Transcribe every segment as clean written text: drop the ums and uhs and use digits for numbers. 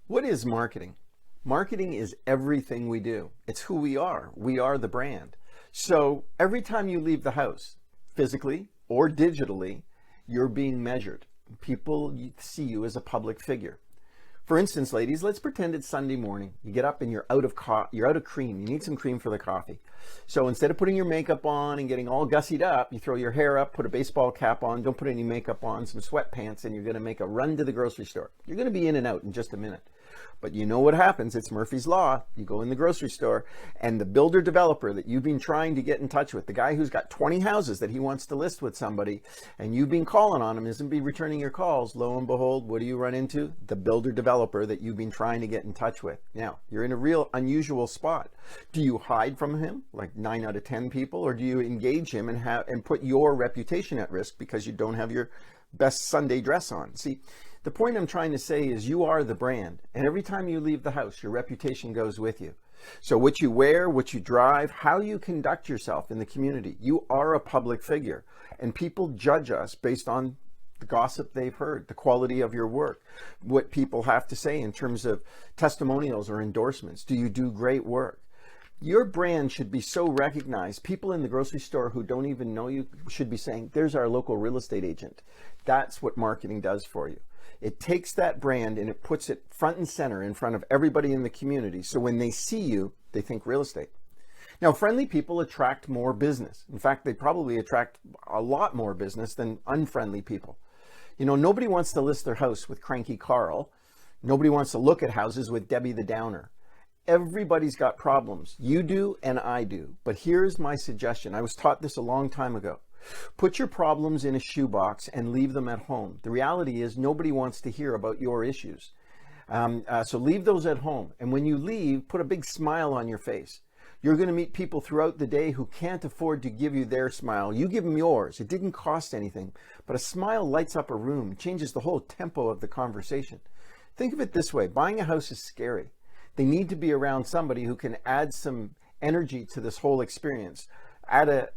What is marketing? Marketing is everything we do. It's who we are. We are the brand. So every time you leave the house, physically or digitally, you're being measured. People see you as a public figure. For instance, ladies, let's pretend it's Sunday morning. You get up and you're out of cream. You need some cream for the coffee. So instead of putting your makeup on and getting all gussied up, you throw your hair up, put a baseball cap on, don't put any makeup on, some sweatpants, and you're going to make a run to the grocery store. You're going to be in and out in just a minute. But you know what happens? It's Murphy's Law. You go in the grocery store and the builder developer that you've been trying to get in touch with, the guy who's got 20 houses that he wants to list with somebody, and you've been calling on him, isn't be returning your calls. Lo and behold, what do you run into? The builder developer that you've been trying to get in touch with. Now, you're in a real unusual spot. Do you hide from him like 9 out of 10 people, or do you engage him and put your reputation at risk because you don't have your best Sunday dress on? See, the point I'm trying to say is you are the brand, and every time you leave the house, your reputation goes with you. So what you wear, what you drive, how you conduct yourself in the community, you are a public figure, and people judge us based on the gossip they've heard, the quality of your work, what people have to say in terms of testimonials or endorsements. Do you do great work? Your brand should be so recognized. People in the grocery store who don't even know you should be saying, there's our local real estate agent. That's what marketing does for you. It takes that brand and it puts it front and center in front of everybody in the community. So when they see you, they think real estate. Now, friendly people attract more business. In fact, they probably attract a lot more business than unfriendly people. You know, nobody wants to list their house with Cranky Carl. Nobody wants to look at houses with Debbie the Downer. Everybody's got problems. You do and I do. But here's my suggestion. I was taught this a long time ago. Put your problems in a shoebox and leave them at home. The reality is nobody wants to hear about your issues. So leave those at home. And when you leave, put a big smile on your face. You're going to meet people throughout the day who can't afford to give you their smile. You give them yours. It didn't cost anything. But a smile lights up a room, changes the whole tempo of the conversation. Think of it this way. Buying a house is scary. They need to be around somebody who can add some energy to this whole experience.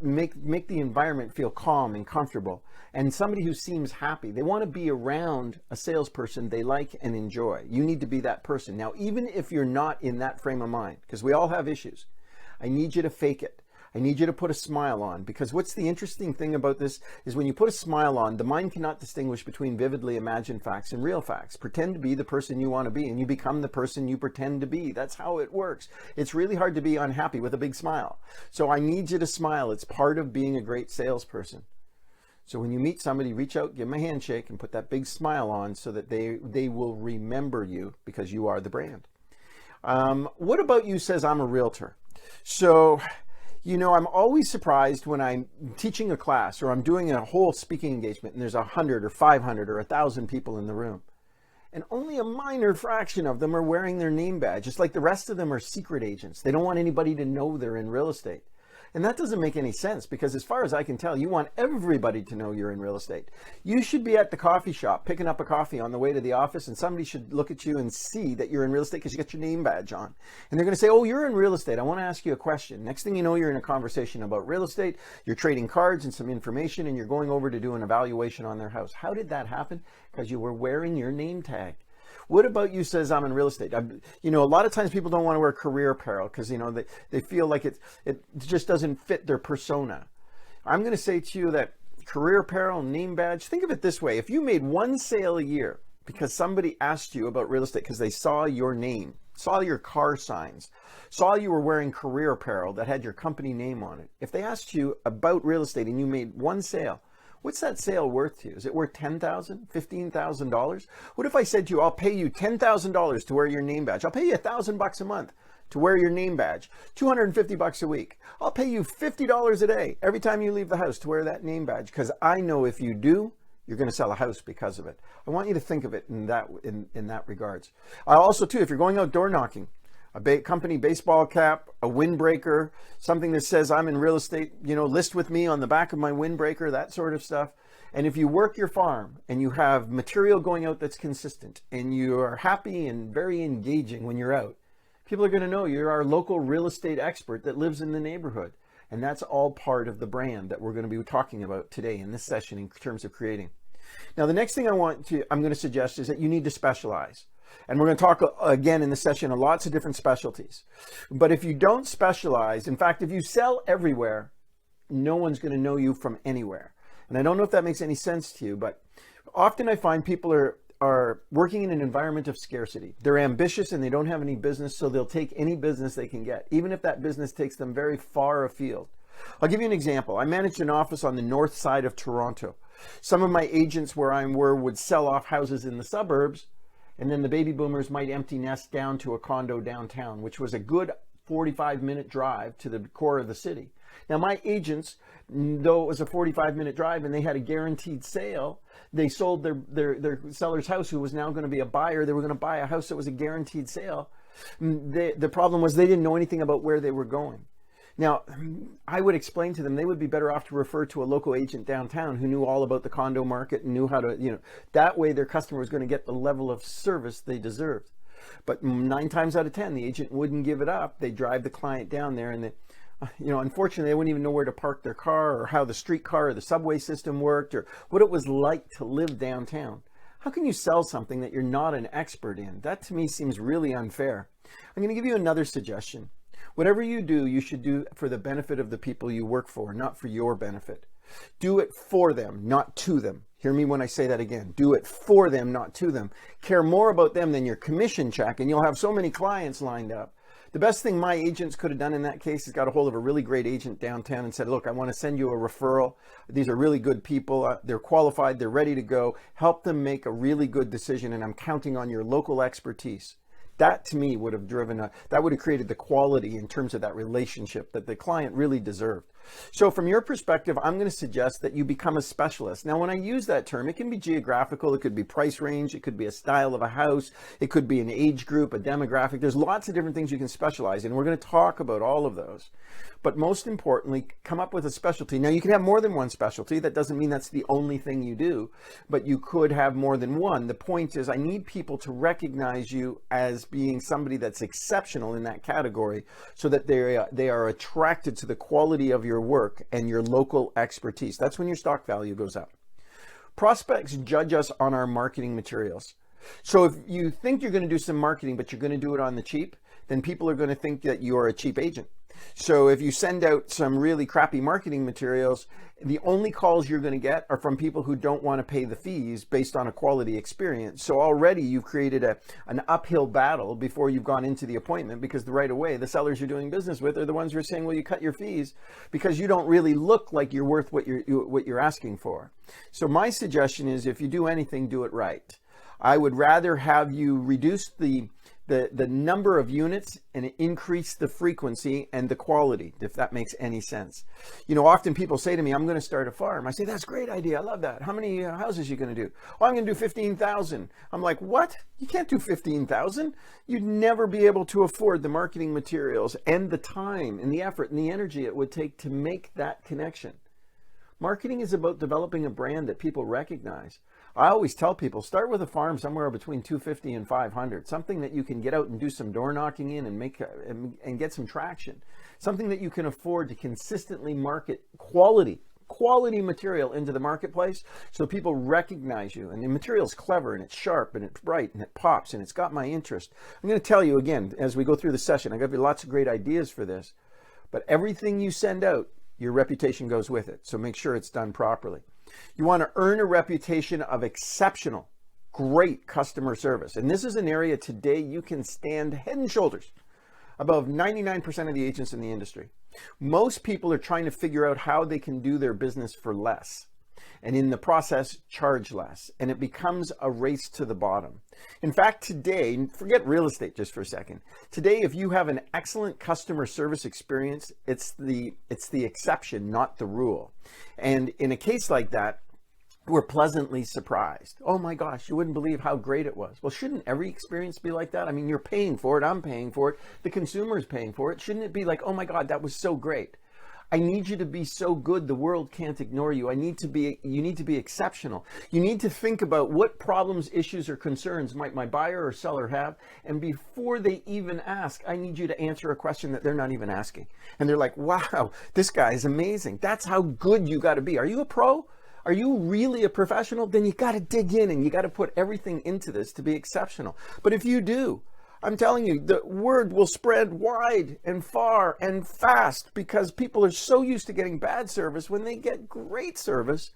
Make the environment feel calm and comfortable, and somebody who seems happy. They want to be around a salesperson they like and enjoy. You need to be that person. Now, even if you're not in that frame of mind, because we all have issues, I need you to fake it. I need you to put a smile on, because what's the interesting thing about this is when you put a smile on, the mind cannot distinguish between vividly imagined facts and real facts. Pretend to be the person you want to be, and you become the person you pretend to be. That's how it works. It's really hard to be unhappy with a big smile. So I need you to smile. It's part of being a great salesperson. So when you meet somebody, reach out, give them a handshake, and put that big smile on so that they will remember you because you are the brand. What about you says I'm a realtor? So, you know, I'm always surprised when I'm teaching a class or I'm doing a whole speaking engagement and there's 100 or 500 or 1,000 people in the room. And only a minor fraction of them are wearing their name badge. It's like the rest of them are secret agents. They don't want anybody to know they're in real estate. And that doesn't make any sense because as far as I can tell, you want everybody to know you're in real estate. You should be at the coffee shop picking up a coffee on the way to the office, and somebody should look at you and see that you're in real estate because you got your name badge on. And they're going to say, oh, you're in real estate. I want to ask you a question. Next thing you know, you're in a conversation about real estate. You're trading cards and some information, and you're going over to do an evaluation on their house. How did that happen? Because you were wearing your name tag. What about you says I'm in real estate? You know, a lot of times people don't want to wear career apparel because, you know, they feel like it just doesn't fit their persona. I'm going to say to you that career apparel, name badge, think of it this way. If you made one sale a year because somebody asked you about real estate because they saw your name, saw your car signs, saw you were wearing career apparel that had your company name on it. If they asked you about real estate and you made one sale, what's that sale worth to you? Is it worth $10,000, $15,000? What if I said to you, I'll pay you $10,000 to wear your name badge. I'll pay you $1,000 a month to wear your name badge, $250 a week. I'll pay you $50 a day every time you leave the house to wear that name badge, because I know if you do, you're going to sell a house because of it. I want you to think of it in that regards. Also, too, if you're going out door knocking, a company baseball cap, a windbreaker, something that says I'm in real estate, you know, list with me on the back of my windbreaker, that sort of stuff. And if you work your farm and you have material going out that's consistent and you are happy and very engaging when you're out, people are going to know you're our local real estate expert that lives in the neighborhood. And that's all part of the brand that we're going to be talking about today in this session in terms of creating. Now, the next thing I'm going to suggest is that you need to specialize. And we're going to talk again in this session of lots of different specialties. But if you don't specialize, in fact, if you sell everywhere, no one's going to know you from anywhere. And I don't know if that makes any sense to you, but often I find people are working in an environment of scarcity. They're ambitious and they don't have any business, so they'll take any business they can get, even if that business takes them very far afield. I'll give you an example. I managed an office on the north side of Toronto. Some of my agents where I were would sell off houses in the suburbs, and then the baby boomers might empty nest down to a condo downtown, which was a good 45-minute drive to the core of the city. Now, my agents, though it was a 45-minute drive and they had a guaranteed sale, they sold their seller's house, who was now going to be a buyer. They were going to buy a house that was a guaranteed sale. The problem was they didn't know anything about where they were going. Now, I would explain to them they would be better off to refer to a local agent downtown who knew all about the condo market and knew how to, that way their customer was going to get the level of service they deserved. But 9 times out of 10, the agent wouldn't give it up. They'd drive the client down there, and unfortunately, they wouldn't even know where to park their car, or how the streetcar or the subway system worked, or what it was like to live downtown. How can you sell something that you're not an expert in? That to me seems really unfair. I'm going to give you another suggestion. Whatever you do, you should do for the benefit of the people you work for, not for your benefit. Do it for them, not to them. Hear me when I say that again. Do it for them, not to them. Care more about them than your commission check, and you'll have so many clients lined up. The best thing my agents could have done in that case is got a hold of a really great agent downtown and said, look, I want to send you a referral. These are really good people. They're qualified. They're ready to go. Help them make a really good decision, and I'm counting on your local expertise. That to me would have that would have created the quality in terms of that relationship that the client really deserved. So from your perspective, I'm going to suggest that you become a specialist. Now, when I use that term, it can be geographical, it could be price range, it could be a style of a house, it could be an age group, a demographic. There's lots of different things you can specialize in. We're going to talk about all of those. But most importantly, come up with a specialty. Now, you can have more than one specialty. That doesn't mean that's the only thing you do, but you could have more than one. The point is, I need people to recognize you as being somebody that's exceptional in that category, so that they are attracted to the quality of your work and your local expertise. That's when your stock value goes up. Prospects judge us on our marketing materials. So if you think you're going to do some marketing, but you're going to do it on the cheap, then people are going to think that you're a cheap agent. So if you send out some really crappy marketing materials, the only calls you're going to get are from people who don't want to pay the fees based on a quality experience. So already you've created an uphill battle before you've gone into the appointment, because right away the sellers you're doing business with are the ones who are saying, well, you cut your fees because you don't really look like you're worth what you're asking for. So my suggestion is, if you do anything, do it right. I would rather have you reduce the number of units and increase the frequency and the quality, if that makes any sense. Often people say to me, I'm going to start a farm. I say, that's a great idea. I love that. How many houses are you going to do? Oh, I'm going to do 15,000. I'm like, what? You can't do 15,000. You'd never be able to afford the marketing materials and the time and the effort and the energy it would take to make that connection. Marketing is about developing a brand that people recognize. I always tell people, start with a farm somewhere between 250 and 500, something that you can get out and do some door knocking in and get some traction, something that you can afford to consistently market quality material into the marketplace, so people recognize you. And the material's clever, and it's sharp, and it's bright, and it pops, and it's got my interest. I'm going to tell you again, as we go through the session, I got lots of great ideas for this, but everything you send out, your reputation goes with it. So make sure it's done properly. You want to earn a reputation of exceptional, great customer service. And this is an area today you can stand head and shoulders above 99% of the agents in the industry. Most people are trying to figure out how they can do their business for less, and in the process charge less, and it becomes a race to the bottom. In fact, today, forget real estate just for a second. Today, if you have an excellent customer service experience, it's the exception, not the rule. And in a case like that, we're pleasantly surprised. Oh my gosh, you wouldn't believe how great it was. Well, shouldn't every experience be like that? I mean, you're paying for it, I'm paying for it, the consumer is paying for it. Shouldn't it be like, oh my God, that was so great? I need you to be so good, the world can't ignore you. You need to be exceptional. You need to think about what problems, issues, or concerns might my buyer or seller have, and before they even ask, I need you to answer a question that they're not even asking. And they're like, wow, this guy is amazing. That's how good you got to be. Are you a pro? Are you really a professional? Then you got to dig in and you got to put everything into this to be exceptional. But if you do, I'm telling you, the word will spread wide and far and fast because people are so used to getting bad service. When they get great service,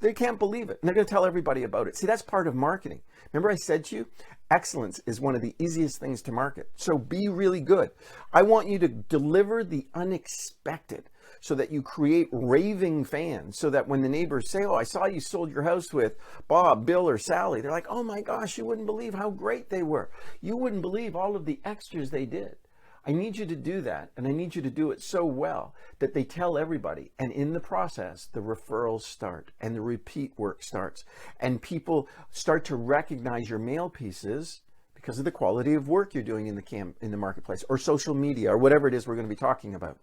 they can't believe it. And they're going to tell everybody about it. See, that's part of marketing. Remember I said to you, excellence is one of the easiest things to market. So be really good. I want you to deliver the unexpected so that you create raving fans, so that when the neighbors say, oh, I saw you sold your house with Bob, Bill, or Sally, they're like, oh my gosh, you wouldn't believe how great they were. You wouldn't believe all of the extras they did. I need you to do that, and I need you to do it so well that they tell everybody. And in the process, the referrals start and the repeat work starts. And people start to recognize your mail pieces because of the quality of work you're doing in the marketplace or social media or whatever it is we're going to be talking about.